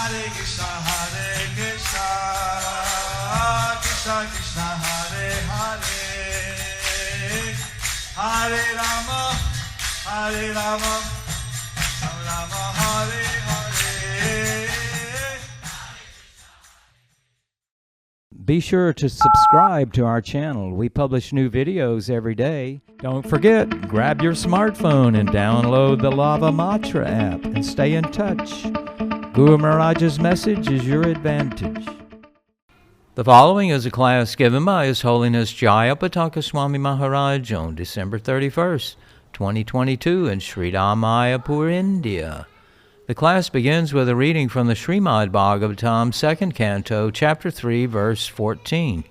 Hare Krishna, Krishna Krishna, Hare Hare, Hare Rama, Rama Rama, Hare Hare. Be sure to subscribe to our channel. We publish new videos every day. Don't forget, grab your smartphone and download the Lava Matra app and stay in touch. Guru Maharaj's message is your advantage. The following is a class given by His Holiness Jayapataka Swami Maharaj on December 31st, 2022 in Śrī Māyāpur, India. The class begins with a reading from the Śrīmad Bhāgavatam, 2nd Canto, Chapter 3, Verse 14.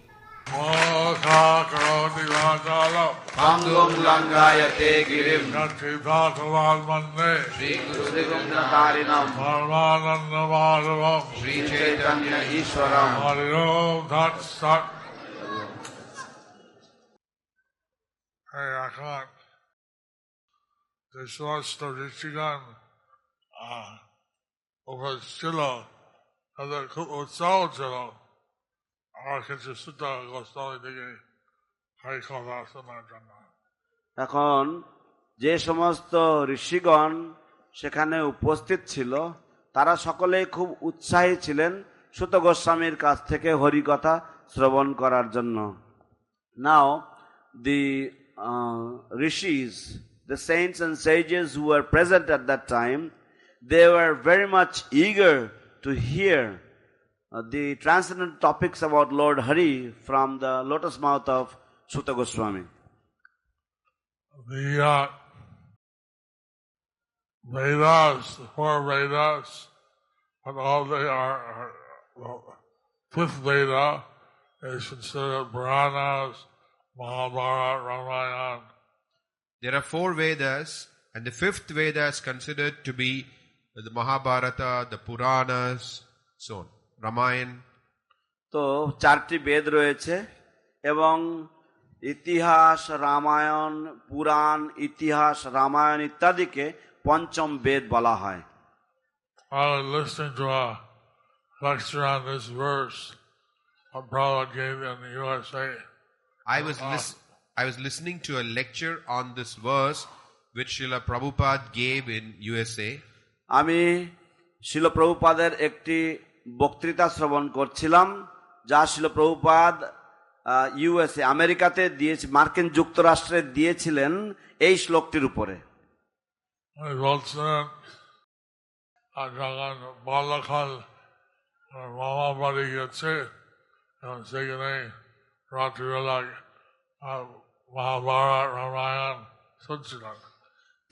over Shilo, other Utsal Shilo, Arkansas Sutta, Gostali Digi, Haikala Samajana. এখন যে সমস্ত ঋষিগণ সেখানে উপস্থিত ছিল তারা সকলেই খুব উৎসাহী ছিলেন সুত গোস্বামীর কাছ থেকে হরিকথা শ্রবণ করার জন্য। Now the rishis, the saints and sages who were present at that time, they were very much eager to hear the transcendent topics about Lord Hari from the lotus mouth of Suta Goswami. The Vedas, the 4 Vedas, and all they are fifth Veda is considered Puranas, Mahabharata, Ramayana. There are 4 Vedas, and the 5th Veda is considered to be the Mahabharata, the Puranas, so on, Ramayana. তো 4টি বেদ রয়েছে এবং ইতিহাস, রামায়ণ, পুরাণ, ইতিহাস, রামায়ণ ইত্যাদিকে পঞ্চম বেদ বলা হয়। I was listening to a lecture on this verse what Prabhupada gave in the USA. I was listening to a lecture on this verse which Srila Prabhupada gave in USA. আমি শিল প্রভুপাদের একটি বক্তৃতা শ্রবণ করছিলাম যা শিল প্রভুপাদ ইউএসএ আমেরিকাতে দিয়েছে, মার্কিন যুক্তরাষ্ট্রে দিয়েছিলেন এই শ্লোকটির উপরে।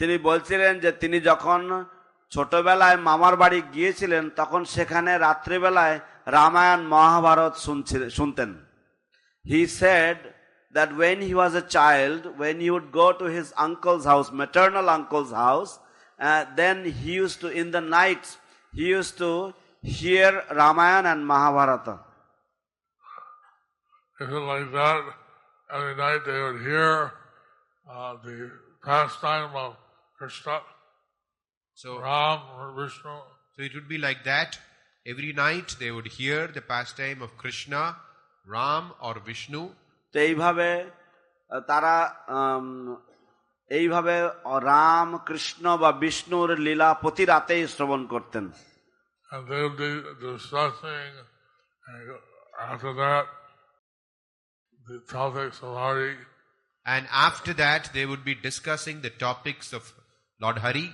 তিনি বলছিলেন যে তিনি যখন ছোটবেলায় মামার বাড়ি গিয়েছিলেন তখন সেখানে রাত্রিবেলায় রামায়ণ মহাভারত শুনতেন। He said that when he was a child, when he would go to his uncle's house, maternal uncle's house, then he used to, in the night, he used to hear Ramayana and Mahabharata. Like that, every night they would hear the pastime of Krishna. So Ram or Vishnu. So it would be like that. Every night they would hear the pastime of Krishna, Ram or Vishnu. তো এইভাবে তারা এইভাবে রাম, কৃষ্ণ বা বিষ্ণুর লীলা প্রতি রাতেই শ্রবণ করতেন। And they would be discussing after that the topics of Hari. And after that they would be discussing the topics of Lord Hari.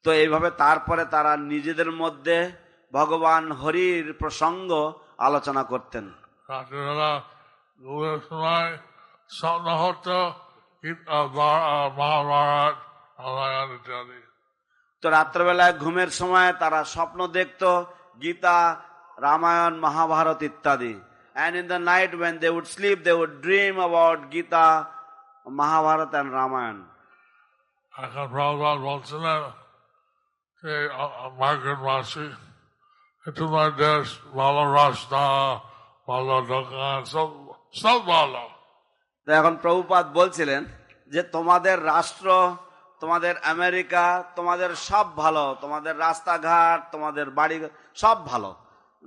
তো এইভাবে তারপরে তারা নিজেদের মধ্যে ভগবান হরির প্রসঙ্গ আলোচনা করতেন। তো রাত্রবেলায় ঘুমের সময় তারা স্বপ্ন দেখতো গীতা, রামায়ণ, মহাভারত ইত্যাদি। And in the night when they would sleep, they would dream about Gita, Mahabharata and Ramayana. Margaret Rasi, into my desk, Vala Rasta, Vala Dokan, সব ভালো। এখন প্রভুপাদ বলছিলেন যে তোমাদের রাষ্ট্র, তোমাদের আমেরিকা, তোমাদের সব ভালো, তোমাদের রাস্তাঘাট, তোমাদের বাড়ি সব ভালো.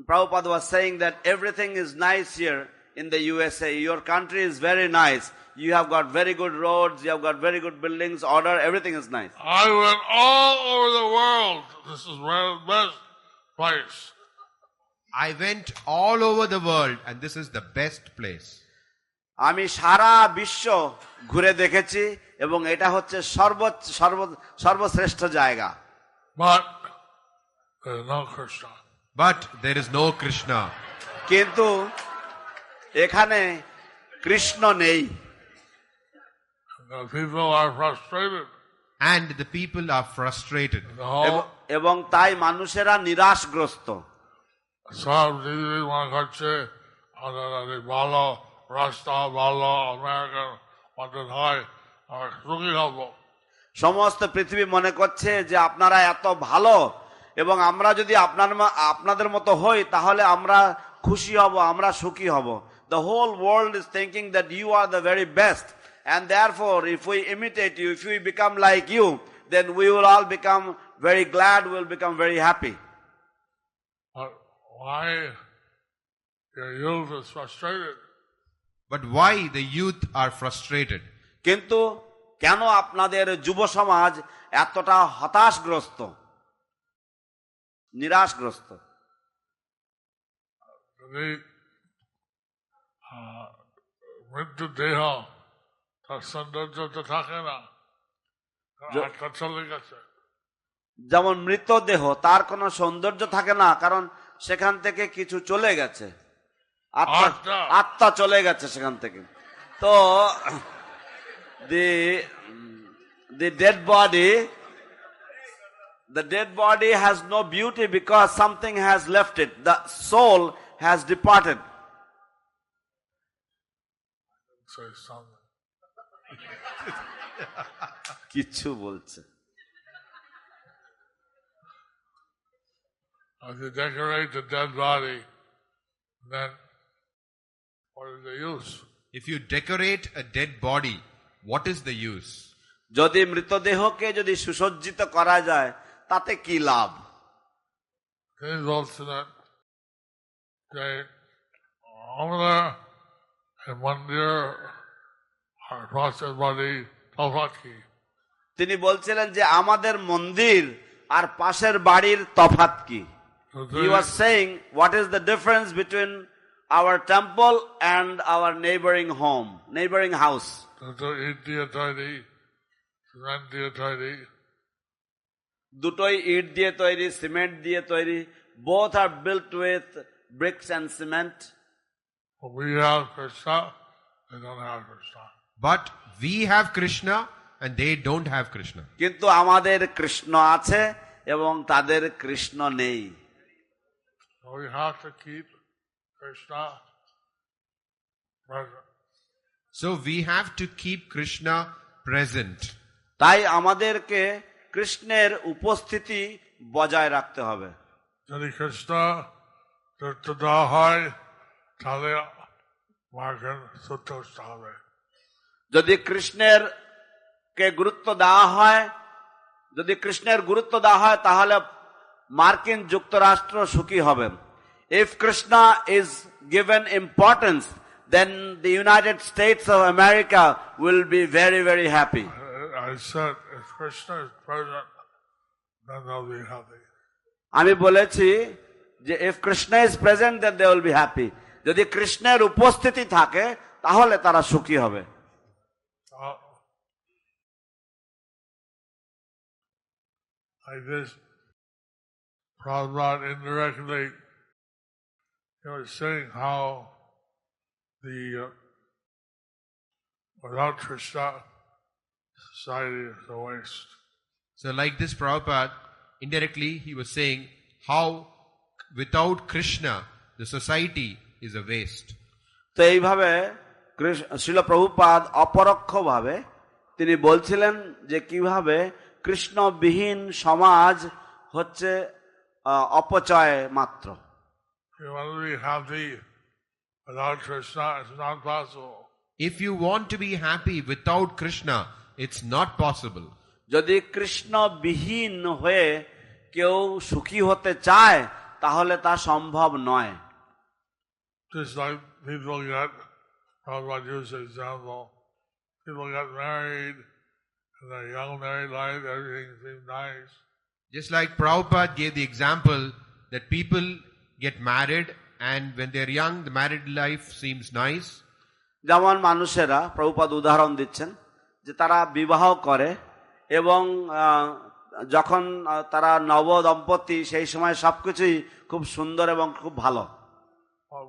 Prabhupada was saying that everything is nice here in the USA. Your country is very nice. You have got very good roads, you have got very good buildings, order, everything is nice. I went all over the world. This is where the best place. I went all over the world and this is the best place. আমি সারা বিশ্ব ঘুরে দেখেছি এবং এটা হচ্ছে সর্বশ্রেষ্ঠ জায়গা. But there's no Krishna. But there is no Krishna. কিন্তু এখানে কৃষ্ণ নেই. The people are frustrated. And the people are frustrated. এবং তাই মানুষেরা নিরাশগ্রস্ত. সব দিদি মনে করছে ভালো রাস্তা, ভালো আমেরিকান মতন হয়, আর সুখী হব. সমস্ত পৃথিবী মনে করছে যে আপনারা এত ভালো এবং আমরা যদি আপনাদের মতো হই তাহলে আমরা খুশি হব, আমরা সুখী হব. The whole world is thinking that you are the very best, and therefore if we imitate you, if we become like you, then we will all become very glad, we will become very happy. But why the youth is frustrated? But why the youth are frustrated? কিন্তু কেন আপনাদের যুব সমাজ এতটা হতাশগ্রস্ত, নিরাশগ্রস্ত? মৃত্যু দেহ তার সৌন্দর্য তো থাকে না, আত্মা চলে গেছে. যেমন মৃতদেহ, তার কোনো সৌন্দর্য থাকে না, কারণ সেখান থেকে কিছু চলে গেছে, আত্মা চলে গেছে সেখান থেকে. তো the dead body has no beauty because something has left it. The soul has departed. কিচ্ছু বলছে. If you decorate the dead body, then what is the use? If you decorate a dead body, what is the use? যদি মৃতদেহকে যদি সুসজ্জিত করা যায় তাতে কি লাভ? তিনি বলছিলেন যে আমাদের মন্দির আর পাশের বাড়ি তফাৎ কি? তিনি বলছিলেন যে আমাদের মন্দির আর পাশের বাড়ির তফাৎ কি? He was saying, what is the difference between our temple and our neighboring home, neighboring house? দুটোই ইট দিয়ে তৈরি, সিমেন্ট দিয়ে তৈরি. Both are built with bricks and cement. We have Krishna, they don't have Krishna. But we have Krishna and they don't have Krishna. কিন্তু আমাদের কৃষ্ণ আছে এবং তাদের কৃষ্ণ নেই. We have to keep Krishna present. So we have to keep Krishna present. তাই আমাদেরকে কৃষ্ণের উপস্থিতি বজায় রাখতে হবে. যদি কৃষ্ণ গুরুত্ব দেওয়া হয় তাহলে মার্কেন সন্তুষ্ট হবে. যদি কৃষ্ণের কে গুরুত্ব দেওয়া হয়, যদি কৃষ্ণের গুরুত্ব দেওয়া হয় তাহলে মার্কিন যুক্তরাষ্ট্র সুখী হবেন. If Krishna is given importance, then the United States of America will be very, very happy. I said, if Krishna is present, then they'll be happy. আমি বলেছি যে if Krishna is present, then they will be happy. যদি কৃষ্ণের উপস্থিতি থাকে তাহলে তারা সুখী হবে. I guess Prabhupada indirectly, he was saying how the without Krishna, society is a waste. So like this Prabhupada, indirectly he was saying how without Krishna, the society is a waste. তো এইভাবে শ্রীল প্রভুপাদ অপরোক্ষভাবে তিনি বলছিলেন যে কিভাবে কৃষ্ণবিহীন সমাজ হচ্ছে অপচয় মাত্র. If you want to be happy without Krishna, it's not possible. যদি কৃষ্ণ বিহীন হয়ে কেউ সুখী হতে চায় তাহলে তা সম্ভব নয়। Just like people get, Prabhupada used the example, people get married, and their young married life, everything seems nice. Just like Prabhupada gave the example that people get married and when they're young, the married life seems nice. যেমন মানুষেরা, প্রভুপাদ উদাহরণ দিচ্ছেন যে তারা বিবাহ করে এবং যখন তারা নব দম্পতি সেই সময় সবকিছুই খুব সুন্দর এবং খুব ভালো।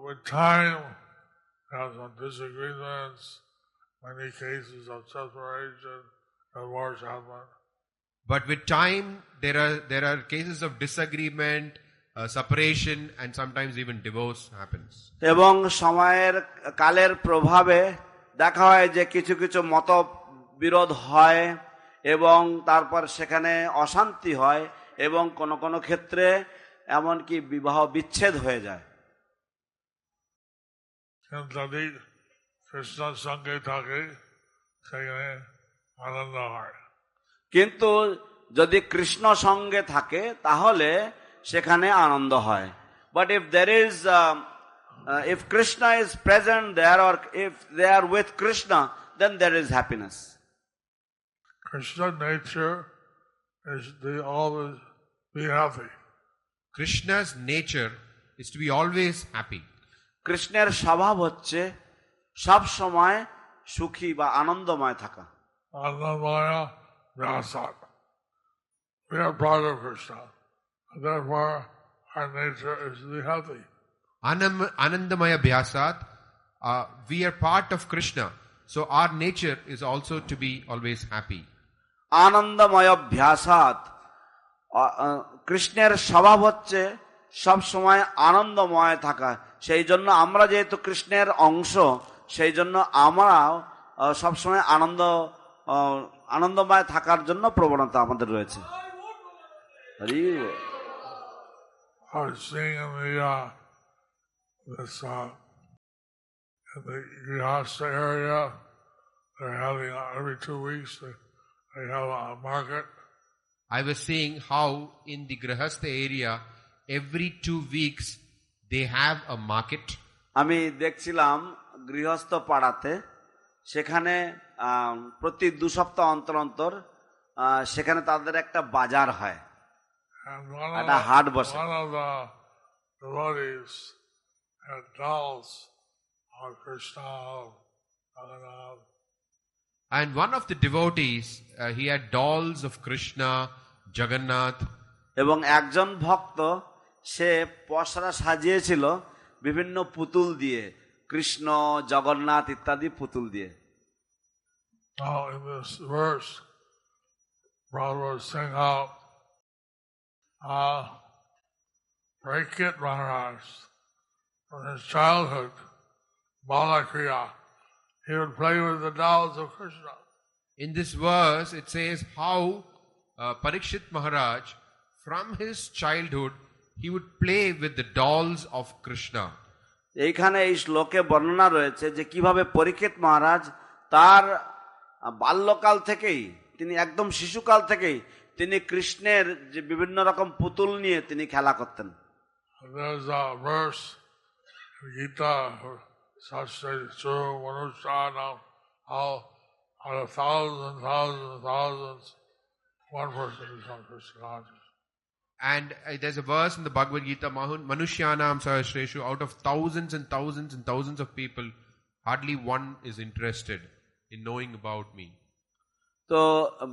With time, there's some disagreements, many cases of separation, divorce happen. But with time, there are cases of disagreement, separation, and sometimes even divorce happens. এবং সময়ের কালের প্রভাবে দেখা হয় যে কিছু কিছু মতবিরোধ হয় এবং তারপর সেখানে অশান্তি হয় এবং কোন কোন ক্ষেত্রে এমনকি বিবাহ বিচ্ছেদ হয়ে যায়। যদি কৃষ্ণের সঙ্গে থাকে সেখানে আনন্দ হয়। কিন্তু যদি কৃষ্ণ সঙ্গে থাকে তাহলে সেখানে আনন্দ হয়। But if there is if Krishna is present there or if they are with Krishna, then there is happiness. Krishna's nature is to always be happy. Krishna's nature is to be always happy. কৃষ্ণের স্বভাব হচ্ছে সব সময় সুখী বা আনন্দময় থাকা। Anandamaya Vyasat. We are part of Krishna. Therefore, our nature is to be happy. Anandamaya Bhyasat, we are part of Krishna. So our nature is also to be always happy. আনন্দময় ভ্যাসাত, কৃষ্ণের স্বভাব হচ্ছে সব সময় আনন্দময় থাকা। সেই জন্য আমরা যেহেতু কৃষ্ণের অংশ, সেই জন্য আমরা সবসময় আনন্দময় থাকার জন্য প্রবণতা আমাদের রয়েছে। I was seeing in the Grihastha area, they're having every 2 weeks they have a market. I was seeing how in the Grihastha area, every 2 weeks they have a market. আমি দেখছিলাম গৃহস্থ পাড়াতে, সেখানে প্রতি 2 সপ্তাহ অন্তর অন্তর সেখানে তাদের একটা বাজার হয়, একটা হাট বসে। One of the devotees had dolls of Krishna, Bhagavan. And one of the devotees, he had dolls of Krishna, Jagannath. এবং একজন ভক্ত সে পসরা সাজিয়েছিল বিভিন্ন পুতুল দিয়ে, কৃষ্ণ, জগন্নাথ ইত্যাদি পুতুল দিয়ে। Now in this verse, Prabhupada was saying how Prakrit Maharaj, from his childhood, Balakriya, he would play with the dolls of Krishna. In this verse, it says how Parikshit Maharaj, from his childhood, he would play with the dolls of Krishna. এইখানে এই শ্লোকে বর্ণনা রয়েছে যে কিভাবে পরীক্ষিত মহারাজ তার বাল্যকাল থেকেই, তিনি একদম শিশুকাল থেকেই তিনি কৃষ্ণের যে বিভিন্ন রকম পুতুল নিয়ে তিনি খেলা করতেন। There's a verse in Gita, how out of thousands and thousands and thousands, one person is on Krishna conscious. And there's a verse in the Bhagavad Gita, Manushyanam Sahasreshu, out of thousands and thousands and thousands of people, hardly one is interested in knowing about me. তো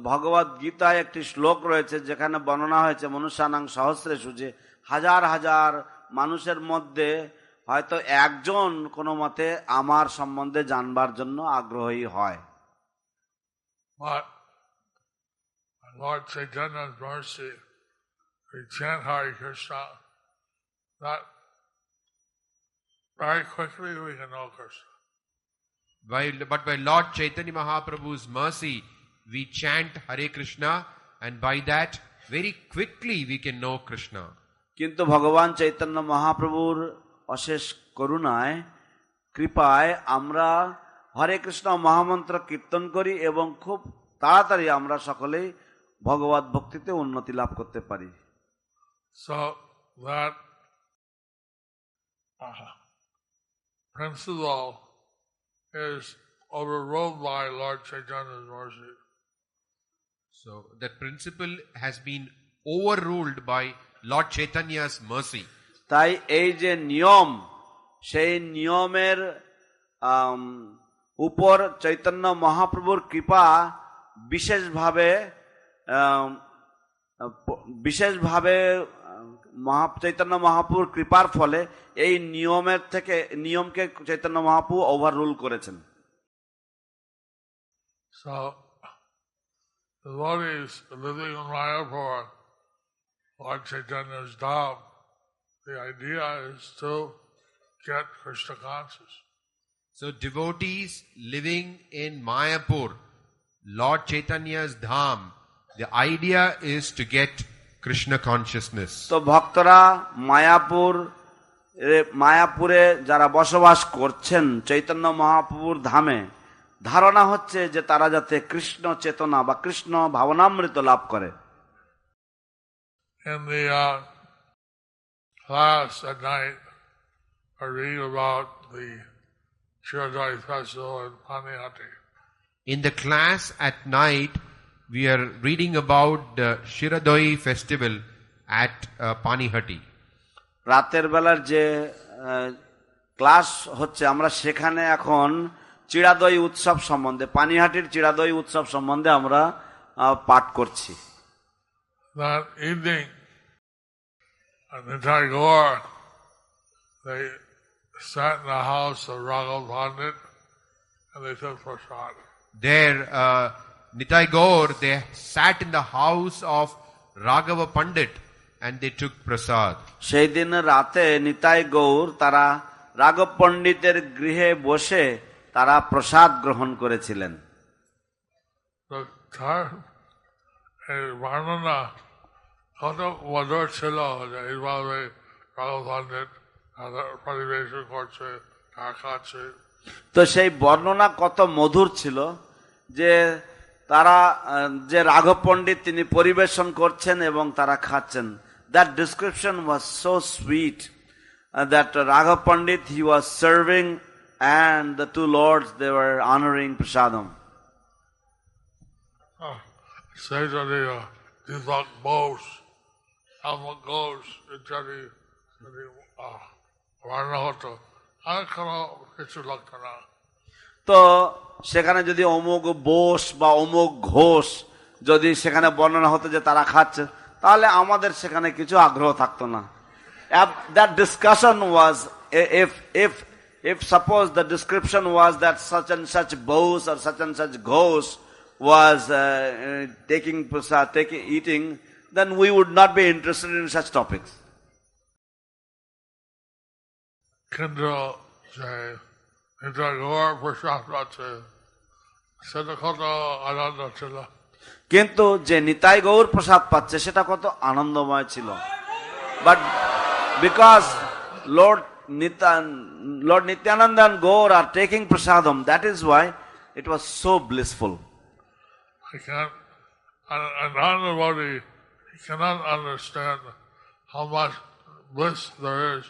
ভগবদ গীতায় একটি শ্লোক রয়েছে যেখানে বর্ণনা হয়েছে মনুষ্যানাং সহস্রেষু, যে হাজার হাজার মানুষের মধ্যে হয়তো একজন কোনো মতে আমার সম্বন্ধে জানবার জন্য আগ্রহী হয়। But Lord Chaitanya's mercy, we chant Hare Krishna, that very quickly we can know Krishna. But by Lord Chaitanya Mahaprabhu's mercy, we chant Hare Krishna, and by that, very quickly we can know Krishna. কিন্তু ভগবান চৈতন্য মহাপ্রভুর অশেষ করুণায়, কৃপায় আমরা হরে কৃষ্ণ মহামন্ত্র কীর্তন করি এবং খুব তাড়াতাড়ি আমরা সকলেই ভগবত ভক্তিতে উন্নতি লাভ করতে পারি। So that principle is overruled by Lord Chaitanya's mercy. So that principle has been overruled by Lord Chaitanya's mercy. তাই এই যে নিয়ম, সেই নিয়মের উপর চৈতন্য মহাপ্রভুর কৃপা বিশেষভাবে চৈতন্য মহাপ্রভুর কৃপার ফলে এই নিয়মকে চৈতন্য মহাপ্রভু ওভাররুল করেছেন। So the devotees living in Mayapur, Lord Chaitanya's dham, the idea is to get Krishna conscious. So devotees living in Mayapur, Lord Chaitanya's dham, the idea is to get Krishna consciousness. তো ভক্তরা মায়াপুরে যারা বসবাস করছেন চৈতন্য মহাপ্রভুর ধামে, ধারণা হচ্ছে যে তারা যাতে কৃষ্ণ চেতনা বা কৃষ্ণ ভাবনামৃত লাভ করে। In the class at night, I read about the Śrīmad festival in Panihati. In the class at night, we are reading about the Shiradoi festival at Panihati. রাতের বেলার যে ক্লাস হচ্ছে, আমরা সেখানে এখন চিড়াদই উৎসব সম্বন্ধে, পানিহাটির চিড়াদই উৎসব সম্বন্ধে আমরা পাঠ করছি। That evening, at Nitai Gaur, they sat in the house of Raghav Pandit and they took prasad. There, Nitai Gaur, they sat in the house of Raghava Pandit and they took prasad. সেই দিন রাতে নিতাই গৌর তারা রাঘব পণ্ডিতের গৃহে বসে তারা প্রসাদ গ্রহণ করেছিলেন। বর্ণনা কত মধুর ছিল, এইভাবে রাঘব পণ্ডিত পরিবেশন করছে, খাচ্ছে। তো সেই বর্ণনা কত মধুর ছিল যে তারা যে রাঘব পণ্ডিত তিনি পরিবেশন করছেন এবং তারা খাচ্ছেন। That description was so sweet that Raghav Pandit, he was serving and the two lords, they were honoring prasadam. Say to the Deepak Bose, Alma Ghosh, ইত্যাদি বর্ণনা হতো, আর কোনো কিছু লাগতো না। তো সেখানে যদি অমুক বোস বা অমুক ঘোষ যদি সেখানে বর্ণনা হতো যে তারা খাচ্ছে, তাহলে আমাদের সেখানে কিছু আগ্রহ থাকতো না। That discussion was, if suppose the description was that such and such boss or such and such ghosh was eating, then we would not be interested in such topics. কিন্তু যে এটা গোয়ার প্রসাদ আছে সেটা কত আনন্দ ছিল। কিন্তু যে নিতাই গৌর প্রসাদ পাচ্ছে সেটা কত আনন্দময় ছিল। But because Lord Nityananda and Gaur are taking prasadam, that is why it was so blissful. A non-devotee cannot understand how much bliss there is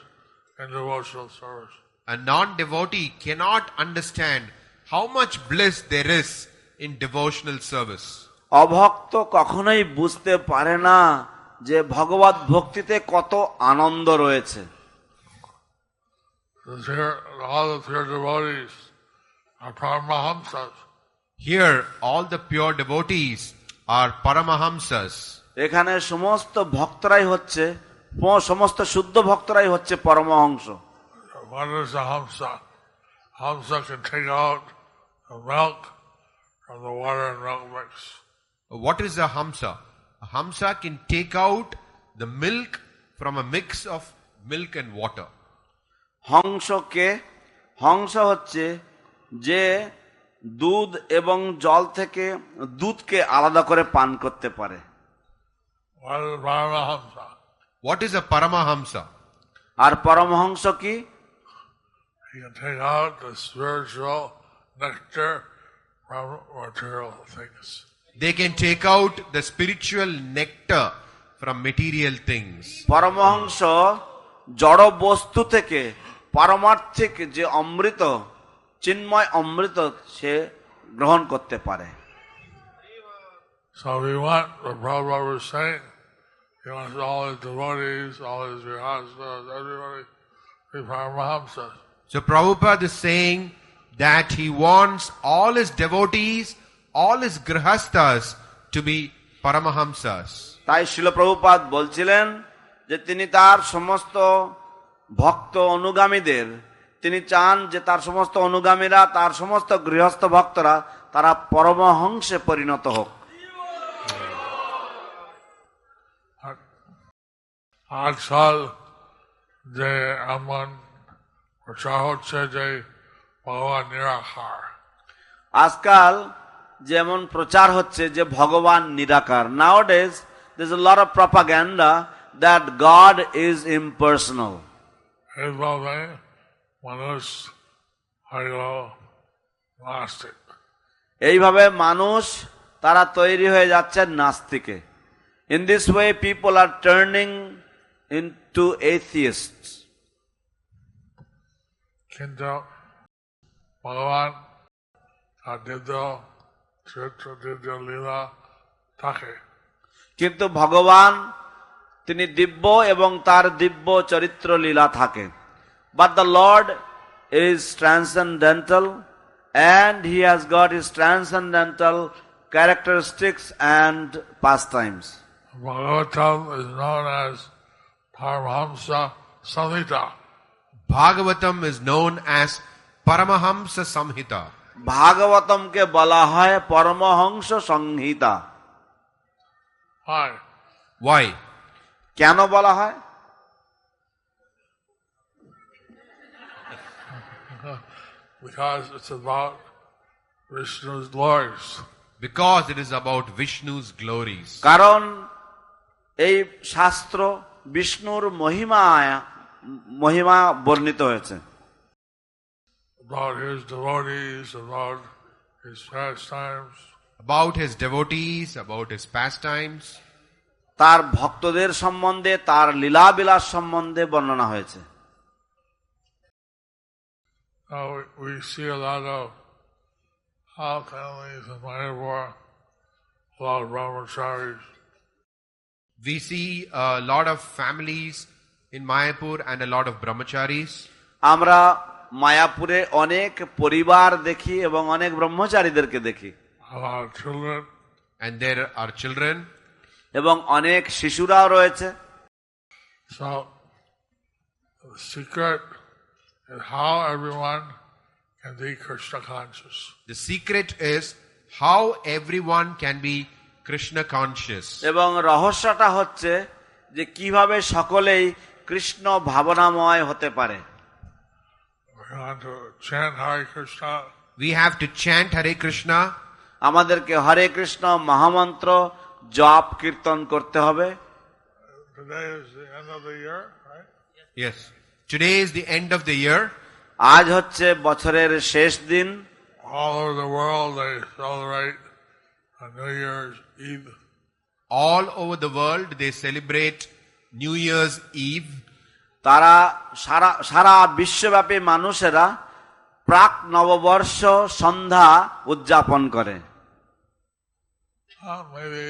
in devotional service. A non-devotee cannot understand how much bliss there is in devotional service. অভক্ত কখনোই বুঝতে পারে না যে ভগবত ভক্তিতে কত আনন্দ রয়েছে। All the pure devotees are Paramahamsas. Here, all the pure devotees are Paramahamsas. এখানে সমস্ত ভক্তরাই হচ্ছে, সমস্ত শুদ্ধ ভক্তরাই হচ্ছে Paramahamsa. What is a Hamsa? Hamsa can take out the milk from the water and milk mix. What is a Hamsa? A Hamsa can take out the milk from a mix of milk and water. Hansa হচ্ছে যে দুধ এবং জল থেকে দুধকে আলাদা করে পান করতে পারে। What is a Paramahamsa? আর পরমহংস কি? He can take out the spiritual nectar from material things. They can take out the spiritual nectar from material things. Paramahamsa জড় বস্তু থেকে পারমার্থিক যে অমৃত, চিন্ময় অমৃত সে গ্রহণ করতে পারে। So we want, what Prabhupada was saying, he wants all his devotees, all his grihastas, everybody to be Paramahamsas. So Prabhupada is saying that he wants all his devotees, all his grihastas to be Paramahamsas. তাই শিল প্রভুপাদ বলছিলেন যে তিনি তার সমস্ত ভক্ত অনুগামীদের, তিনি চান যে তার সমস্ত অনুগামীরা, তার সমস্ত গৃহস্থ ভক্তরা তারা পরমহংসে পরিণত হোক। আজকাল যে এমন প্রচার হচ্ছে যে ভগবান নিরাকার, আজকাল যেমন প্রচার হচ্ছে যে ভগবান নিরাকার, nowadays there's a lot of propaganda that God is impersonal. এইভাবে মানুষ হইল নাস্তিক। এইভাবে মানুষ তারা তৈরি হয়ে যাচ্ছে নাস্তিকে। In this way people are turning into atheists. কিন্তু ভগবান তার দিব্য চরিত্র, দিব্য লীলা থাকে। কিন্তু ভগবান তিনি দিব্য এবং তার দিব্য চরিত্র লীলা থাকে। But the Lord is transcendental and he has got his transcendental characteristics and pastimes. Bhagavatam is known as Paramahamsa Samhita. Bhagavatam is known as Paramahamsa Samhita. ভাগবতমকে বলা হয় পরমহংস সংহিতা। Why? Why? কেন বলা হয়? Because it's about Vishnu's glories. Because it is about Vishnu's glories. কারণ এই শাস্ত্র বিষ্ণুর মহিমা বর্ণিত হয়েছে। About his devotees, about his pastimes. About his devotees, about his pastimes. তার ভক্তদের সম্বন্ধে, তার লীলাবিলাস সম্বন্ধে বর্ণনা হয়েছে। We see a lot of families in Mayapur, a lot of brahmacharis. We see a lot of families in Mayapur and a lot of brahmacharis. আমরা মায়াপুরে অনেক পরিবার দেখি এবং অনেক ব্রহ্মচারীদেরকে দেখি। A lot of children. And there are children. এবং অনেক শিশুরাও রয়েছে। So the secret is how everyone can be Krishna conscious. The secret is how everyone can be Krishna conscious. এবং রহস্যটা হচ্ছে যে কিভাবে সকলেই কৃষ্ণ ভাবনাময় হতে পারে। We want to chant Hare Krishna. We have to chant Hare Krishna. আমাদেরকে হরে কৃষ্ণ মহামন্ত্র জপ কীর্তন করতে হবে। Today is the end of the year, right? Yes. Today is the end of the year. আজ হচ্ছে বছরের শেষ দিন। All over the world they celebrate a New Year's Eve. All over the world they celebrate New Year's Eve. তারা সারা বিশ্বব্যাপী মানুষেরা প্রাক নববর্ষ সন্ধ্যা উদযাপন করে। Maybe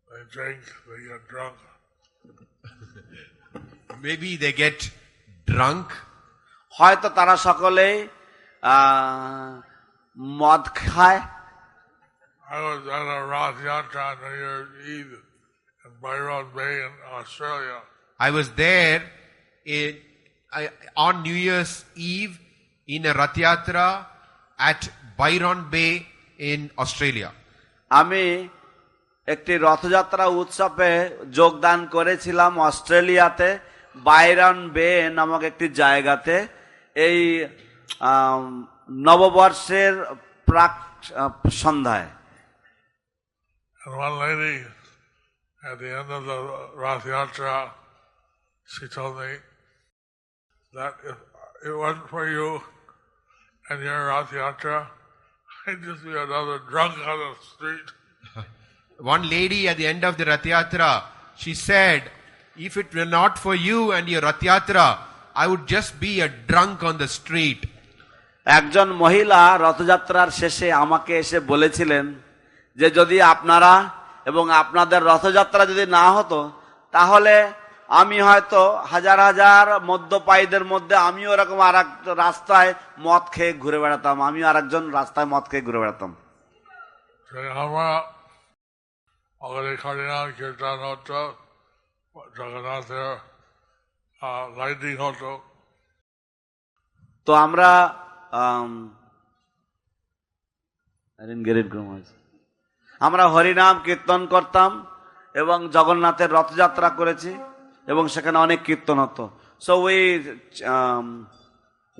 they drink, they get drunk. Maybe they get drunk. হয়তো তারা সকলেই মদ খায়। I was at a Rath Yatra on New Year's Eve in Byron Bay in Australia. I was there on New Year's Eve in a Rath Yatra at Byron Bay in Australia. আমি একটি রথযাত্রা উৎসবে যোগদান করেছিলাম অস্ট্রেলিয়াতে, Byron বে নামক একটি জায়গাতে। এই নববর্ষের প্রাক সন্ধ্যায়। And one lady at the end of the Rath Yatra, she told me that if it wasn't for you and your Rath Yatra, I'd just be another drunk on the street. One lady at the end of the Rath Yatra, she said, if it were not for you and your Rath Yatra, I would just be a drunk on the street. একজন মহিলা রথযাত্রার শেষে আমাকে এসে বলেছিলেন যে যদি আপনারা এবং আপনাদের রথযাত্রা যদি না হতো তাহলে আমি হয়তো হাজার হাজার মদ্যপায়ীদের মধ্যে আমিও এরকম আর এক রাস্তায় মদ খেয়ে ঘুরে বেড়াতাম, আমিও আর একজন রাস্তায় মদ খেয়ে ঘুরে বেড়াতাম। আমরা আমাদের হরিনাম কীর্তন হতো, জগন্নাথের লাইটিং হতো। তো আমরা আমরা হরিনাম কীর্তন করতাম এবং জগন্নাথের রথযাত্রা করেছি এবং সেখানে অনেক কীর্তন হতো। So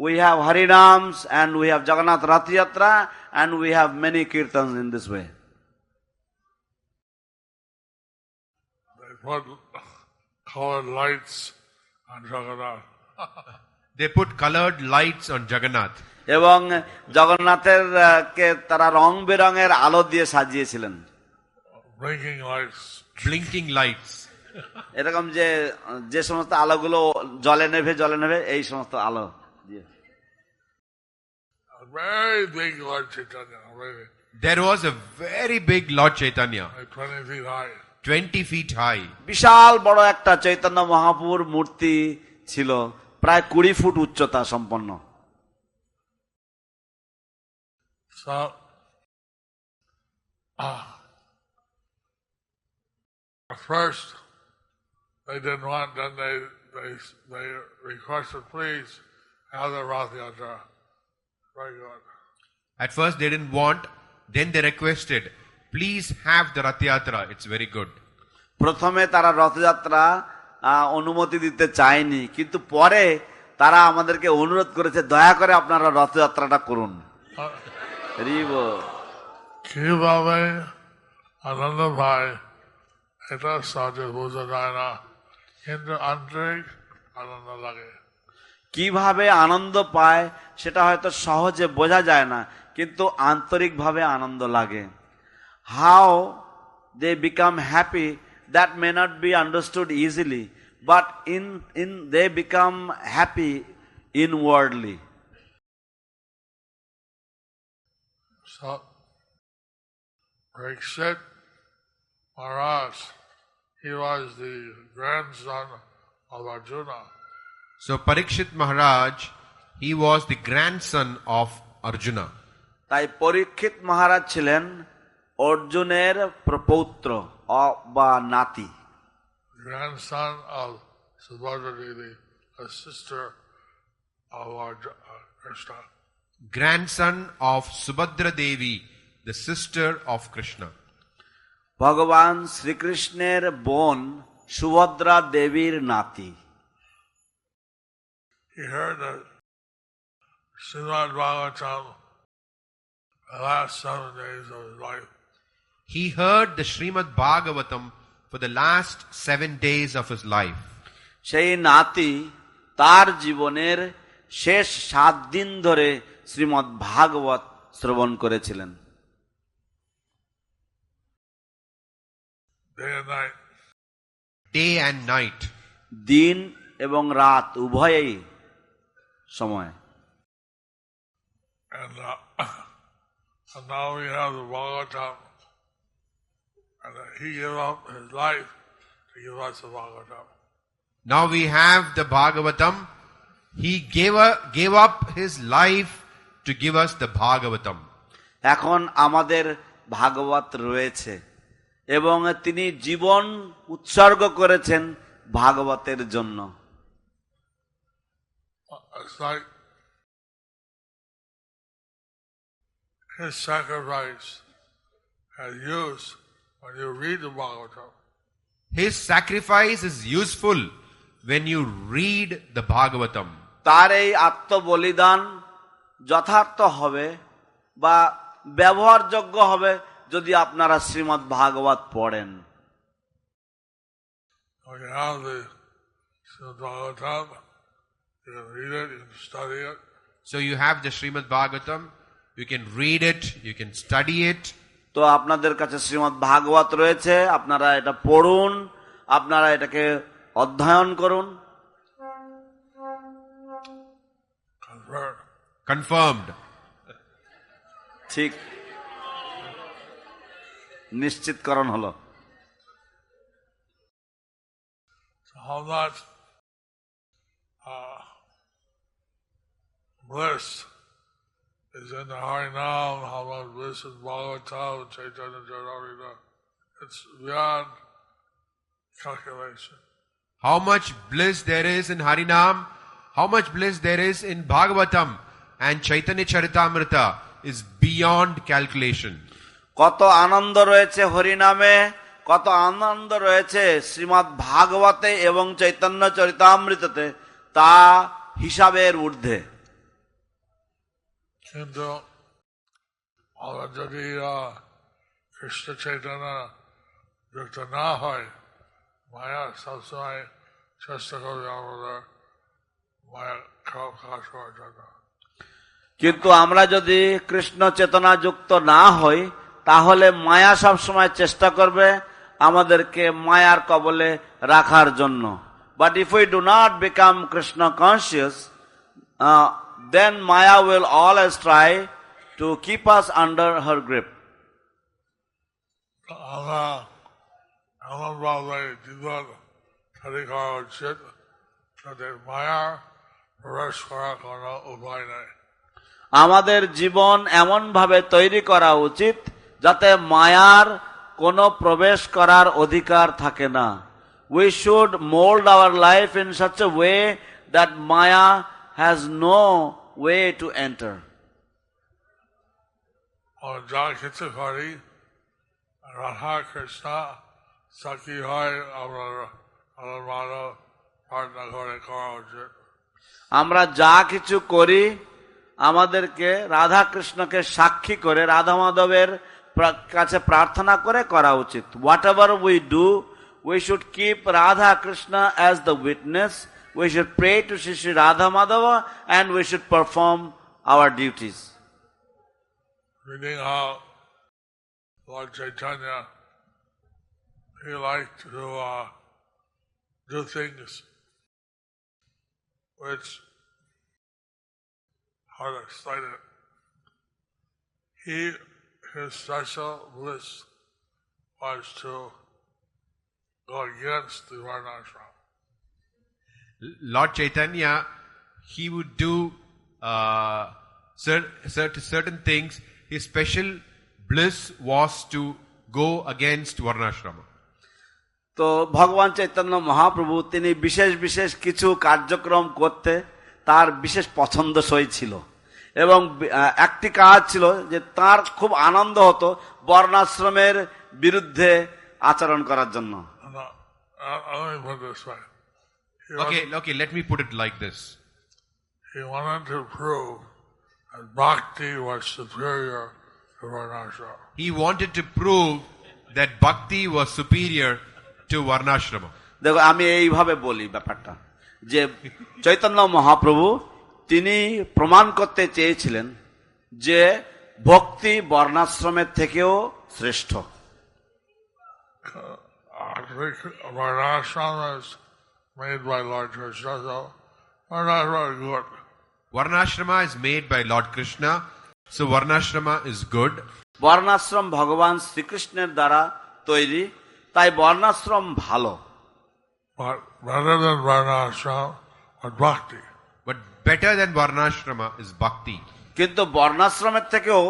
we have harinams and we have Jagannath Rath Yatra and we have many kirtans in this way. They put colored lights on Jagannath. They put colored lights on Jagannath. এবং জগন্নাথের কে তারা রং বেরঙের আলো দিয়ে সাজিয়েছিলেন। Blinking lights. Blinking lights. এরকম যে যে সমস্ত আলোগুলো জ্বলে নেভে এই সমস্ত আলো দিয়ে। A very big Lord Chaitanya. Really. There was a very big Lord Chaitanya, Like 20 feet high. 20 feet high. বিশাল বড় একটা চৈতন্য মহাপুর মূর্তি ছিল, প্রায় 20 ফুট উচ্চতা সম্পন্ন। So, first they didn't want, then they requested, please have the Rath Yatra. Very good. At first they didn't want, then they requested, please have the Rath Yatra. It's very good. প্রথমে তারা রথযাত্রা অনুমতি দিতে চায়নি, কিন্তু পরে তারা আমাদেরকে অনুরোধ করেছে দয়া করে আপনারা রথযাত্রাটা করুন। কিভাবে আনন্দ পায় এটা সহজে বোঝা যায় না, কিন্তু আন্তরিক আনন্দ লাগে। কিভাবে আনন্দ পায় সেটা হয়তো সহজে বোঝা যায় না, কিন্তু আন্তরিকভাবে আনন্দ লাগে। How they become happy that may not be understood easily, but in they become happy inwardly. So, Parikshit Maharaj, he was the grandson of Arjuna. So Parikshit Maharaj, he was the grandson of Arjuna. তাই পরীক্ষিত মহারাজ ছিলেন অর্জুনের প্রপৌত্র বা নাতি। Grandson of Subhadra Devi, a sister of Krishna. Grandson of Subhadra Devi, the sister of Krishna. ভগবান শ্রীকৃষ্ণের বোন সুভদ্রা দেবীর নাতি। He heard that Śrīmad Bhāgavatam, the last 7 days of his life. He heard the Śrīmad Bhāgavatam for the last 7 days of his life. সেই নাতি তার জীবনের শেষ 7 দিন ধরে শ্রীমদ্ ভাগবত শ্রবণ করেছিলেন। Day and night. Day and night. দিন এবং রাত উভয়েই সময়। And now we have the Bhagavatam. And he gave up his life to give us the Bhagavatam. Now we have the Bhagavatam. He gave up his life to give us the Bhagavatam. এখন আমাদের ভাগবত রয়েছে এবং তিনি জীবন উৎসর্গ করেছেন ভাগবতের জন্য। It's like his sacrifice has use when you read the Bhagavatam. His sacrifice is useful when you read the Bhagavatam. তার এই আত্মবলিদান যথার্থ হবে বা ব্যবহারযোগ্য হবে যদি আপনারা শ্রীমদ্ ভাগবত পড়েন। You have the Śrīmad Bhāgavatam, you can read it, you can study it. So you have the Śrīmad Bhāgavatam, You can read it, you can study it. তো আপনাদের কাছে শ্রীমদ্ ভাগবত রয়েছে, আপনারা এটা পড়ুন, আপনারা এটাকে অধ্যয়ন করুন। Confirmed. ঠিক, নিশ্চিতকরণ হলো। How much bliss is in the Harinam, how much bliss is Bhagavatam, Chaitanya Charitamrita. It's beyond calculation. How much bliss there is in Harinam, how much bliss there is in Bhagavatam and Chaitanya Charitamrita is beyond calculation. কত আনন্দ রয়েছে হরিনামে, কত আনন্দ রয়েছে শ্রীমদ্ ভাগবতে এবং চৈতন্য চরিতামৃততে, তা হিসাবের ঊর্ধ্বে। কিন্তু আমরা যদি কৃষ্ণ চৈতন্য যুক্ত না হয়, মায়া সবসময় চেষ্টা করবে আমাদের মায়া খারাপ কাজ করার জন্য। কিন্তু আমরা যদি কৃষ্ণ চেতনা যুক্ত না হই, তাহলে মায়া সব সময় চেষ্টা করবে আমাদেরকে মায়ার কবলে রাখার জন্য। But if we do not become Krishna conscious, then Maya will always try to keep us under her grip. আমরা এমনভাবে জীবন তৈরি করা উচিত যাতে মায়ার প্রবেশ করার কোনো উপায় নেই। আমাদের জীবন এমন ভাবে তৈরি করা উচিত যাতে মায়ার কোনো প্রবেশ করার অধিকার থাকে না। We should mold our life in such a way that Maya has no way to enter. যা কিছু করি রাধা কৃষ্ণ সাক্ষী হয় আমরা মানব প্রার্থনা করে করা উচিত। আমরা যা কিছু করি আমাদেরকে রাধা কৃষ্ণকে সাক্ষী করে, রাধা মাধবের কাছে প্রার্থনা করে করা উচিত। Whatever we do, we should keep Radha Krishna as the witness. We should pray to Shri Radha Madhava and we should perform our duties. Reading how Lord Chaitanya, he liked to do things which, how to explain it, his special bliss was to go against the varnashram. Lord Chaitanya, he would do certain things. His special bliss was to go against varnashrama. তো ভগবান চৈতন্য মহাপ্রভু তিনি বিশেষ বিশেষ কিছু কার্যক্রম করতে তার বিশেষ পছন্দসই ছিল, এবং একটি কাজ ছিল যে তার খুব আনন্দ হতো বর্ণাশ্রমের বিরুদ্ধে আচরণ করার জন্য। Okay, let me put it like this. He wanted to prove that bhakti was superior to varnashrama. He wanted to prove that bhakti was superior to varnashrama. দেখো, আমি এইভাবে বলি ব্যাপারটা, যে চৈতন্য মহাপ্রভু তিনি প্রমাণ করতে চেয়েছিলেন যে ভক্তি বর্ণাশ্রমের থেকেও শ্রেষ্ঠ। Varnashrama is made by Lord Krishna, so varnashrama is good. Varnashrama is made by Lord Krishna, so varnashrama is good. বর্ণাশ্রম ভগবান শ্রীকৃষ্ণের দ্বারা তৈরি, তাই বর্ণাশ্রম ভালো। But better than varnashrama is bhakti. But better than varnashrama is bhakti. কিন্তু বর্ণাশ্রমের থেকেও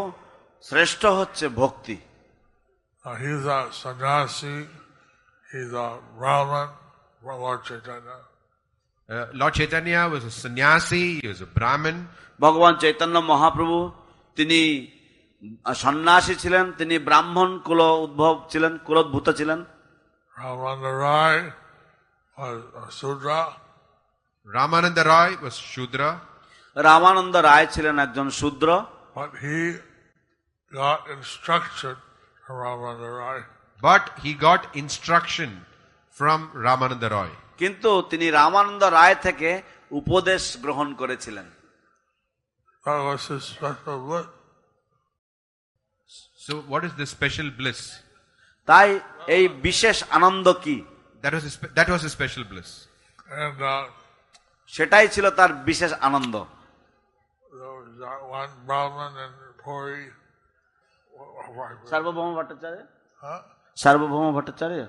শ্রেষ্ঠ হচ্ছে ভক্তি। He's a sannyasi, he's a Brahmin, Lord Chaitanya. Lord Chaitanya was a sannyasi, he was a Brahmin. ভগবান চৈতন্য মহাপ্রভু তিনি সন্ন্যাসী ছিলেন, তিনি ব্রাহ্মণ কুল উদ্ভব ছিলেন, কুলোদ্ভূত ছিলেন। Ramananda Rai was a Sudra. Ramananda Rai was Shudra. Ramananda রায় ছিলেন একজন শূদ্র। But he got instruction from Ramananda Rai. But he got instruction from Ramananda Rai. কিন্তু তিনি রামানন্দ রায় থেকে উপদেশ গ্রহণ করেছিলেন। That was his special bliss. So what is this special bliss? তাই এই বিশেষ আনন্দ কি? That was a special bliss. And সেটাই ছিল তার বিশেষ আনন্দ। there was that one Brahmin in Puri. সার্বভৌম ভট্টাচার্য, Huh? সার্বভৌম Bhattacharya,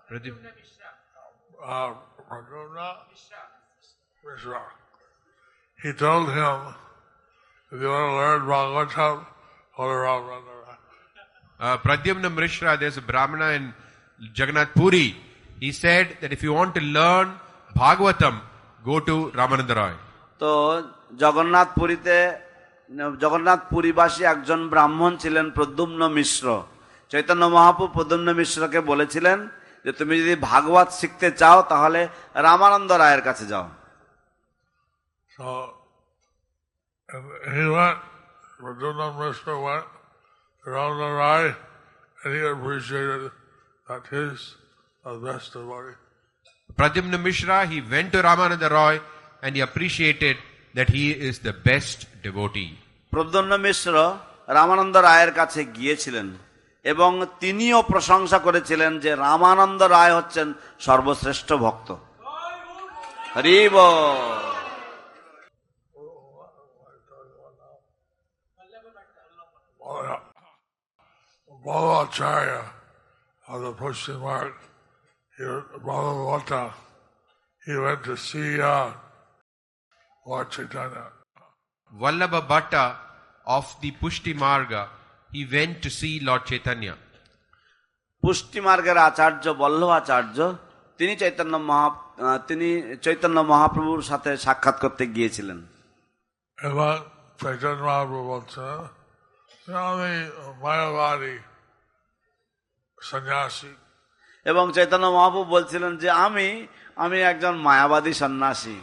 Pradyumna. Pradyumna Mishra. He told him, if you want to learn Bhagavatam, go to Ramananda. Pradyumna Mishra, there's a Brahmana in Jagannath Puri. He said that if you want to learn Bhagavatam, go to Ramananda Roy. তো জগন্নাথ পুরীবাসী একজন ব্রাহ্মণ ছিলেন প্রদ্যুম্ন মিশ্র। চৈতন্য মহাপ্রভু প্রদ্যুম্ন মিশ্রকে বলেছিলেন যে তুমি যদি ভাগবত শিখতে চাও তাহলে রামানন্দ রায়ের কাছে যাও। So he went, Pradyumna Mishra went to Ramananda Roy, and he appreciated that he's the best devotee. Pradyumna Mishra, he went to Ramananda Roy and he appreciated that he is the best devotee. Pradyumna মিশ্র রামানন্দ রায়ের কাছে গিয়েছিলেন এবং তিনিও প্রশংসা করেছিলেন যে রামানন্দ রায় হচ্ছেন সর্বশ্রেষ্ঠ ভক্ত। হরি বল। Bhavacharya of the Pushti Mark, Bhavavata, he went to see Lord Chaitanya. Vallabha Bhatta of the Pushti Marga, he went to see Lord Chaitanya. পুষ্টি মার্গের আচার্য বল্লভাচার্য তিনি চৈতন্য মহাপ্রভুর সাথে সাক্ষাৎ করতে গিয়েছিলেন। এবং চৈতন্য মহাপ্রভু বলছেন, আমি মায়াবাদী সন্ন্যাসী। এবং চৈতন্য মহাপ্রভু বলছিলেন যে আমি একজন মায়াবাদী সন্ন্যাসী।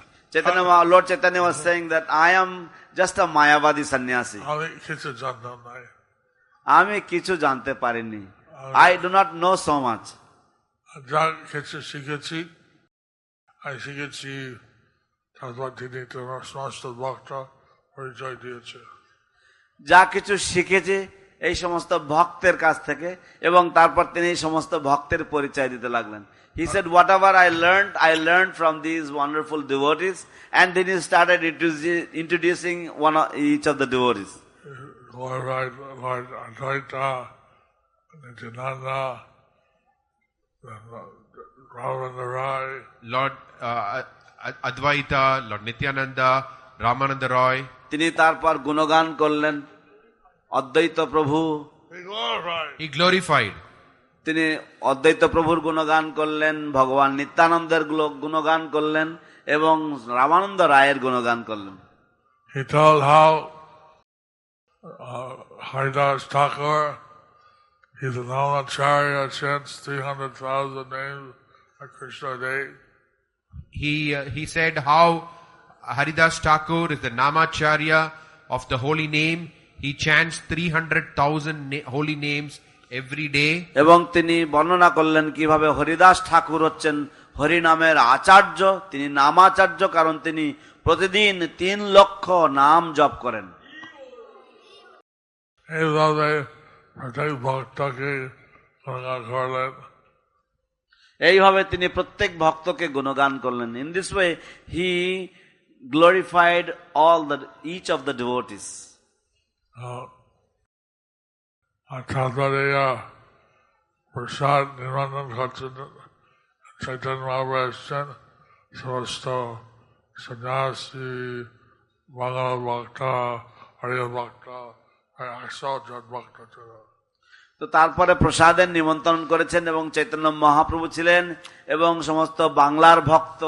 Lord Chaitanya was saying that I am just a Mayavadi sannyasi. আমি কিছু জানতাম না। আমি কিছু জানতে পারিনি। I do not know so much. যা কিছু শিখেছি, তারপর তিনি তোমার সমস্ত ভক্ত পরিচয় দিয়েছে। যা কিছু শিখেছি এই সমস্ত ভক্তের কাছ থেকে, এবং তারপর তিনি এই সমস্ত ভক্তের পরিচয় দিতে লাগলেন। He said, whatever I learned from these wonderful devotees, and then he started introducing each of the devotees. Lord Advaita, Nityananda, Ramananda Roy. Lord Advaita, Lord Nityananda, Ramananda Roy. তিনি তারপর গুণগান করলেন অদ্বৈত প্রভু। He glorified. তিনি অদ্বৈত প্রভুর গুণগান করলেন, ভগবান নিত্যানন্দের গুণগান করলেন এবং রামানন্দ রায়ের গুণগান করলেন। He told how Haridas Thakur, he's a Namacharya, chants 300,000 names of Krishna Day. He said how Haridas Thakur is the Namacharya of the holy name. He chants 300,000 holy names every day. এবং তিনি বর্ণনা করলেন কিভাবে হরিদাস ঠাকুর হচ্ছেন হরি নামের আচার্য। তিনি নামাচার্য কারণ তিনি প্রতিদিন 3 লক্ষ নাম জপ করেন। এইভাবে প্রত্যেক ভক্তকে গুণগান করলেন। এইভাবে তিনি প্রত্যেক ভক্তকে গুণগান করলেন। In this way he glorified each of the devotees. তারপরে প্রসাদ নির্মাণ করছেন চৈতন্য মহাপ্রভু এসছেন, সমস্ত সন্ন্যাসী, বাংলা ভক্ত, হরিয় ভক্ত, 100 জন ভক্ত ছিল। তো তারপরে প্রসাদের নিমন্ত্রণ করেছেন এবং চৈতন্য মহাপ্রভু ছিলেন এবং সমস্ত বাংলার ভক্ত,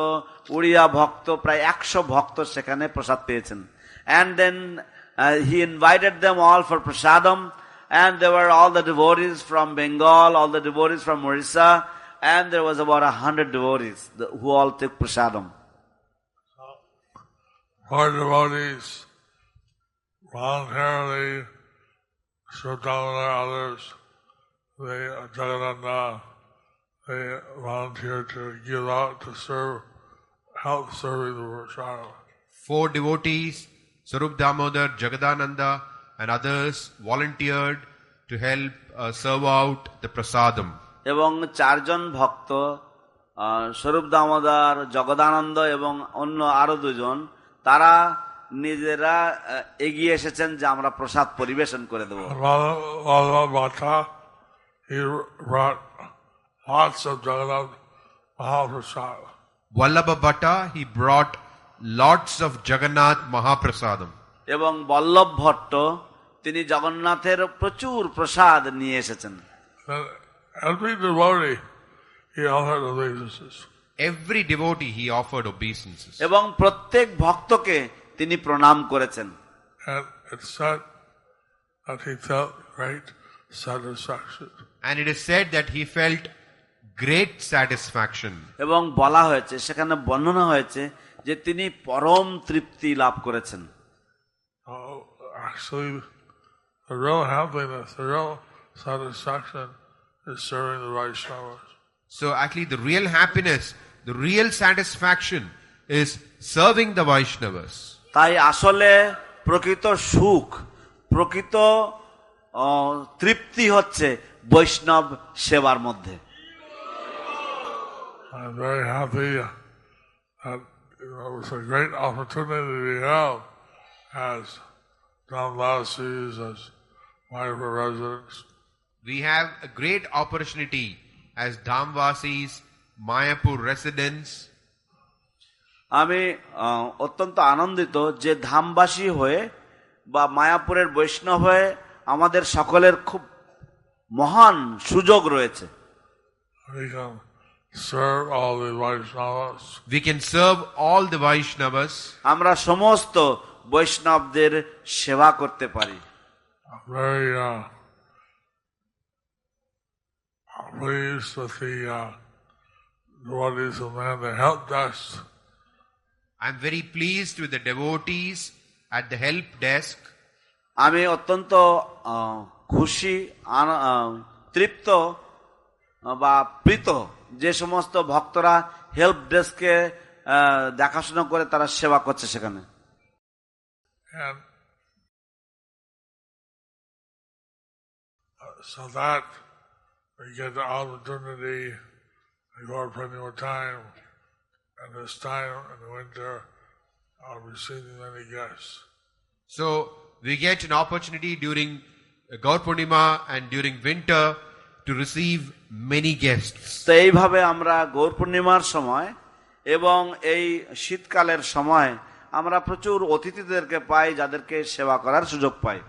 উড়িয়া ভক্ত, প্রায় 100 ভক্ত সেখানে প্রসাদ পেয়েছেন। And then he invited them all for prasadam, and there were all the devotees from Bengal, all the devotees from Orissa, and there was about 100 devotees who all took prasadam. Four devotees voluntarily, Sudhamana, others, Jagannath, they volunteered to give out to help serving the prasadam. 4 devotees, Sarup Damodar, Jagadananda, and others volunteered to help serve out the prasadam. এবং 4 জন ভক্ত স্বরূপ দামোদর, জগদানন্দ এবং অন্য আরো 2 জন তারা নিজেরা এগিয়ে এসেছেন যে আমরা প্রসাদ পরিবেশন করে দেব। Jayapataka, he brought lots of Jagannath Mahaprasad. Vallabha Bhatta, he brought lots of Jagannath Mahaprasadam. এবং বল্লভ ভট্ট তিনি জগন্নাথের প্রচুর প্রসাদ নিয়ে এসেছেন। And every devotee, he offered obeisances. Every devotee he offered obeisances. এবং প্রত্যেক ভক্তকে তিনি প্রণাম করেছেন। And it said that he felt great satisfaction. And it is said that he felt great satisfaction. এবং বলা হয়েছে, সেখানে বর্ণনা হয়েছে যে তিনি পরম তৃপ্তি লাভ করেছেন। Actually, the real happiness, the real satisfaction is serving the Vaishnavas. So actually the real happiness, the real satisfaction is serving the Vaishnavas. তাই আসলে প্রকৃত সুখ, প্রকৃত তৃপ্তি হচ্ছে বৈষ্ণব সেবার মধ্যে। I'm very happy that it's a great opportunity we have as Dhamvasis, as Mayapur residents. We have a great opportunity as Dhamvasis, Mayapur residents. আমি অত্যন্ত আনন্দিত যে ধামবাসী হয়ে বা মায়াপুরের বৈষ্ণব হয়ে আমাদের সকলের খুব মহান সুযোগ রয়েছে। We can serve all the Vaishnavas. We can serve all the Vaishnavas. আমরা সমস্ত বৈষ্ণবদের সেবা করতে পারি। Very pleased with the devotees who man the help desk. I'm very pleased with the devotees at the help desk. আমি অত্যন্ত খুশি, তৃপ্ত বা প্রীত যে সমস্ত ভক্তরা হেল্প ডেস্কে দেখাশোনা করে তারা সেবা করছে সেখানে। And so that we get the opportunity to go plenty more time, and this time in the winter I'll be receiving many guests. So we get an opportunity during Gaur Purnima and during winter to receive many guests. তো এইভাবে আমরা গৌর পূর্ণিমার সময় এবং এই শীতকালের সময় আমরা প্রচুর অতিথিদেরকে পাই, যাদেরকে সেবা করার সুযোগ পাই।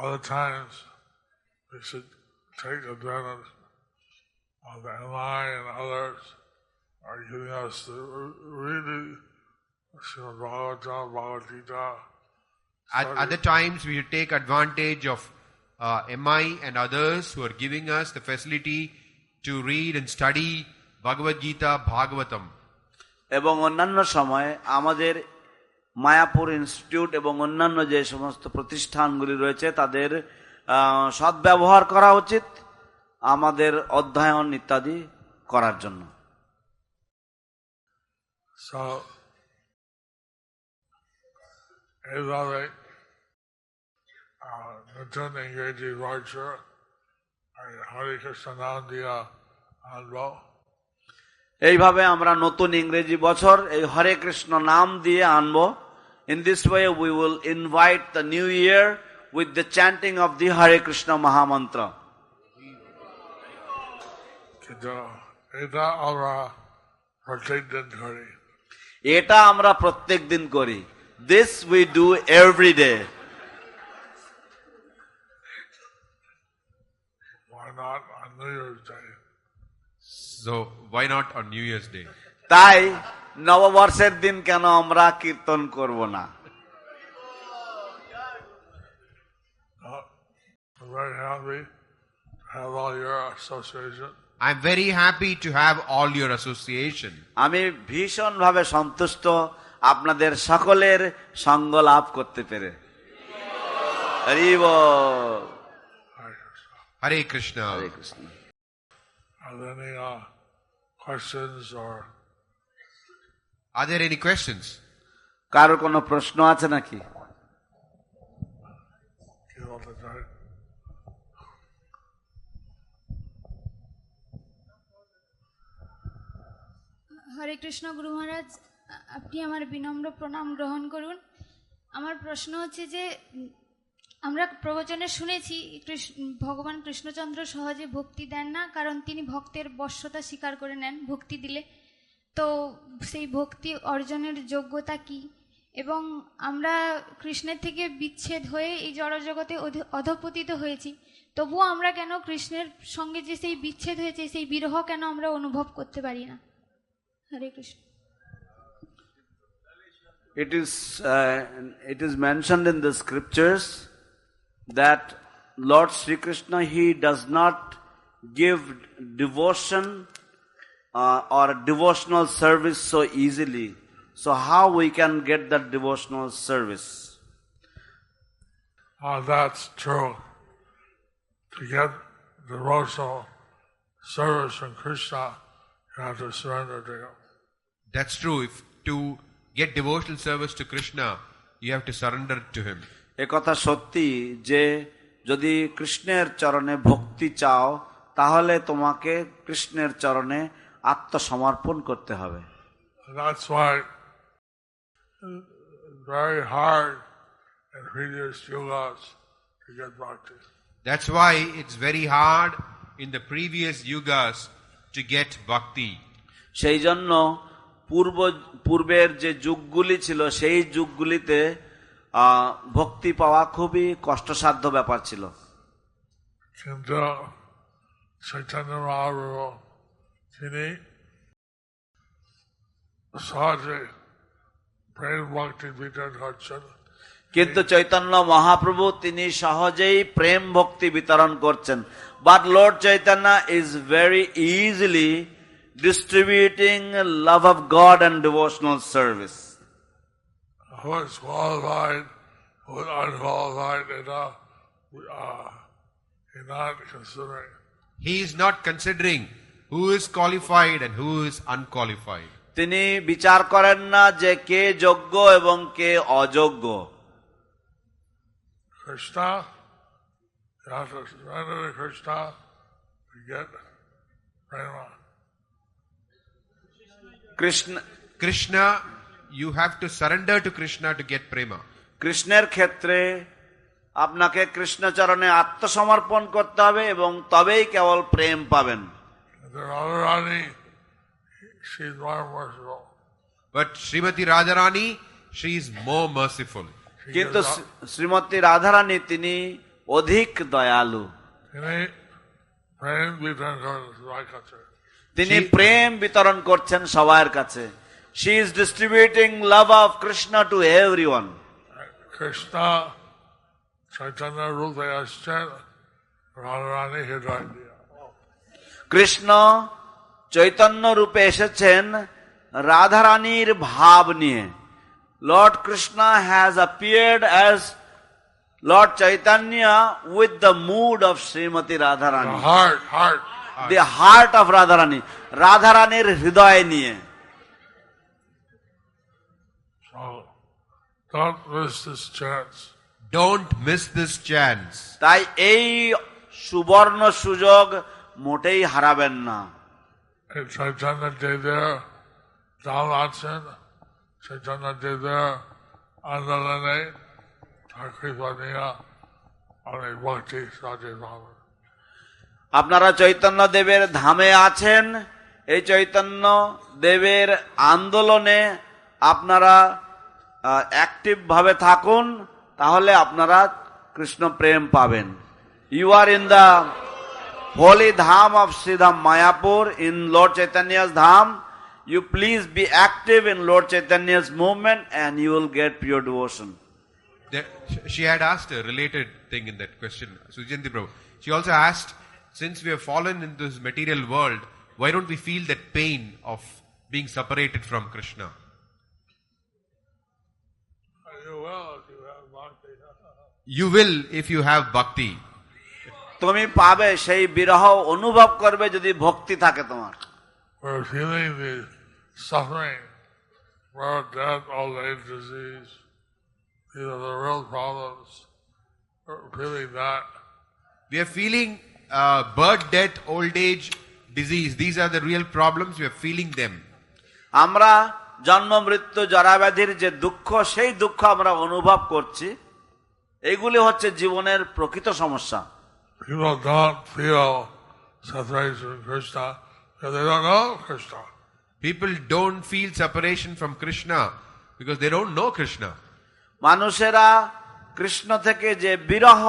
Other times we should take advantage of the MI and others are giving us the really Śrīmad Bhāgavatam, Bhagavad Gita. At other times we should take advantage of MI and others who are giving us the facility to read and study Bhagavad Gita, Bhagavatam. এবং অন্যান্য সময় আমাদের Mayapur institute এবং অন্যান্য যে সমস্ত প্রতিষ্ঠানগুলি রয়েছে তাদের সদ্ব্যবহার করা উচিত আমাদের অধ্যয়ন ইত্যাদি করার জন্য। So, এইভাবে নতুন ইংরেজি বছর হরে কৃষ্ণ নাম দিয়া আনবো। এইভাবে আমরা নতুন ইংরেজি বছর এই হরে কৃষ্ণ নাম দিয়ে আনবো। In this way we will invite the new year with the chanting of the Hare Krishna Mahamantra. এটা আমরা প্রত্যেক দিন করি। এটা আমরা প্রত্যেক দিন করি। This we do every day. Why not on New Year's Day? So why not on New Year's Day? তাই নববর্ষের দিন কেন আমরা কীর্তন করব না? I'm very happy to have all your association. I'm very happy to have all your association. আমি ভীষণভাবে সন্তুষ্ট আপনাদের সকলের সঙ্গ লাভ করতে পেরে। হরি বল। Hare Krishna. Hare Krishna. Are there any questions or? Are there any questions? কারো কোনো প্রশ্ন আছে নাকি? হরে কৃষ্ণ গুরু মহারাজ, আপনি আমার বিনম্র প্রণাম গ্রহণ করুন। আমার প্রশ্ন হচ্ছে যে আমরা প্রবচনে শুনেছি ভগবান কৃষ্ণচন্দ্র সহজে ভক্তি দেন না, কারণ তিনি ভক্তের বশ্যতা স্বীকার করে নেন ভক্তি দিলে। তো সেই ভক্তি অর্জনের যোগ্যতা কি? এবং আমরা কৃষ্ণের থেকে বিচ্ছেদ হয়ে এই জড়জগতে অধঃপতিত হয়েছি, তবুও আমরা কেন কৃষ্ণের সঙ্গে যে সেই বিচ্ছেদ হয়েছে সেই বিরহ কেন আমরা অনুভব করতে পারি না? হরে Krishna. It is mentioned in the scriptures that Lord Sri Krishna, he does not give devotion or devotional service so easily. So how we can get that devotional service? That's true. To get devotional service from Krishna, you have to surrender to him. That's true. If to get devotional service to Krishna, you have to surrender to him. একথা সত্যি যে যদি কৃষ্ণের চরণে ভক্তি চাও তাহলে তোমাকে কৃষ্ণের চরণে আত্মসমর্পণ করতে হবে। That's why it's very hard in previous yugas to get bhakti. That's why it's very hard in the previous yugas to get bhakti. সেই জন্য পূর্বের যে যুগগুলি ছিল সেই যুগগুলিতে ভক্তি পাওয়া খুবই কষ্টসাধ্য ব্যাপার ছিল। কিন্তু চৈতন্য মহাপ্রভু তিনি সহজে প্রেম ভক্তি বিতরণ করছেন। কিন্তু চৈতন্য মহাপ্রভু তিনি সহজেই প্রেম ভক্তি বিতরণ করছেন। But Lord Chaitanya is very easily distributing love of God and devotional service. Who is qualified, who is unqualified, he's not considering. He is not considering who is qualified and who is unqualified. তিনি বিচার করেন না যে কে যোগ্য এবং কে অযোগ্য। Krishna, you have to surrender to Krishna to get prema. Krishna, you have to surrender to Krishna to get prema. কৃষ্ণের ক্ষেত্রে আপনাকে কৃষ্ণচরণে আত্মসমর্পণ করতে হবে এবং তবেই কেবল প্রেম পাবেন। But Srimati Radharani, she is more merciful. কিন্তু শ্রীমতী রাধারানী তিনি অধিক দয়ালু। তিনি প্রেম বিতরণ করছেন সবার কাছে। She is distributing love of Krishna to everyone. Krishna Chaitanya রূপে আসছেন রাধারানী হৃদয় দিয়ে। কৃষ্ণ চৈতন্য রূপে এসেছেন রাধারানীর ভাব নিয়ে। Lord Krishna has appeared as Lord Chaitanya with the mood of Srimati Radharani. The heart of Radharani. Radharanir hriday niye. So, don't miss this chance. Don't miss this chance. তাই এই সুবর্ণ সুযোগ মোটেই হারাবেন না। Chaitanya Dever, Dham আছেন, Chaitanya Dever, আন্দোলনে ঠাকুরবানিয়া অনেক ভক্তি সাথে ভাবে। আপনারা চৈতন্য দেবের ধামে আছেন, এই চৈতন্য দেবের আন্দোলনে আপনারা অ্যাক্টিভ ভাবে থাকুন, তাহলে আপনারা কৃষ্ণ প্রেম পাবেন। You are in the holy dham of Shridham Mayapur, in Lord Chaitanya's dham. You please be active in Lord Chaitanya's movement and you will get pure devotion. She had asked a related thing in that question, Sujanti Prabhu. She also asked, since we have fallen in this material world, why don't we feel that pain of being separated from Krishna? You will if you have bhakti. তুমি পাবে, সেই বিরহ অনুভব করবে যদি ভক্তি থাকে তোমার। We're feeling the suffering birth, death, old age, disease. These are the real problems. We're feeling that. We are feeling birth, death, old age, disease. These are the real problems. We are feeling them. আমরা জন্ম মৃত্যু জরাব্যাধির যে দুঃখ, সেই দুঃখ আমরা অনুভব করছি। এইগুলি হচ্ছে জীবনের প্রকৃত সমস্যা। People don't feel separation from Krishna because they don't know Krishna. People don't feel separation from Krishna because they don't know Krishna. মানুষেরা কৃষ্ণ থেকে যে বিরহ,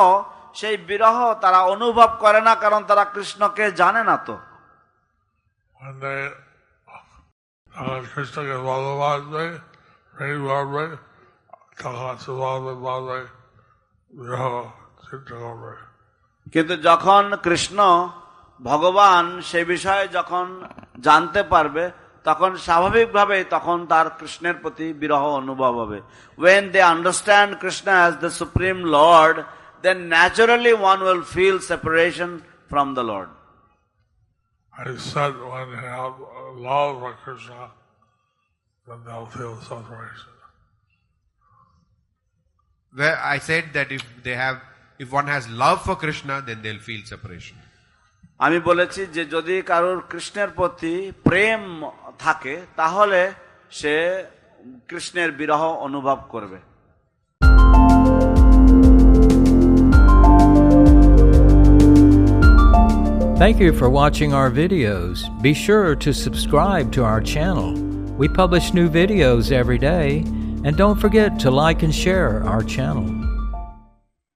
সেই বিরহ তারা অনুভব করে না, কারণ তারা কৃষ্ণকে জানে না। তো When they Krishna gets Bhagavad, praise Bhagavad, কিন্তু যখন কৃষ্ণ ভগবান সে বিষয়ে যখন জানতে পারবে, তখন স্বাভাবিকভাবে তখন তার কৃষ্ণের প্রতি বিরহ অনুভব হবে। When they understand Krishna as the Supreme Lord, then naturally one will feel separation from the Lord. I said when you have love for Krishna, then they'll feel separation. Where I said that if one has love for Krishna, then they'll feel separation. আমি বলেছি যে যদি কারোর কৃষ্ণের প্রতি প্রেম থাকে, তাহলে সে কৃষ্ণের বিরহ অনুভব করবে। Thank you for watching our videos. Be sure to subscribe to our channel. We publish new videos every day, and don't forget to like and share our channel.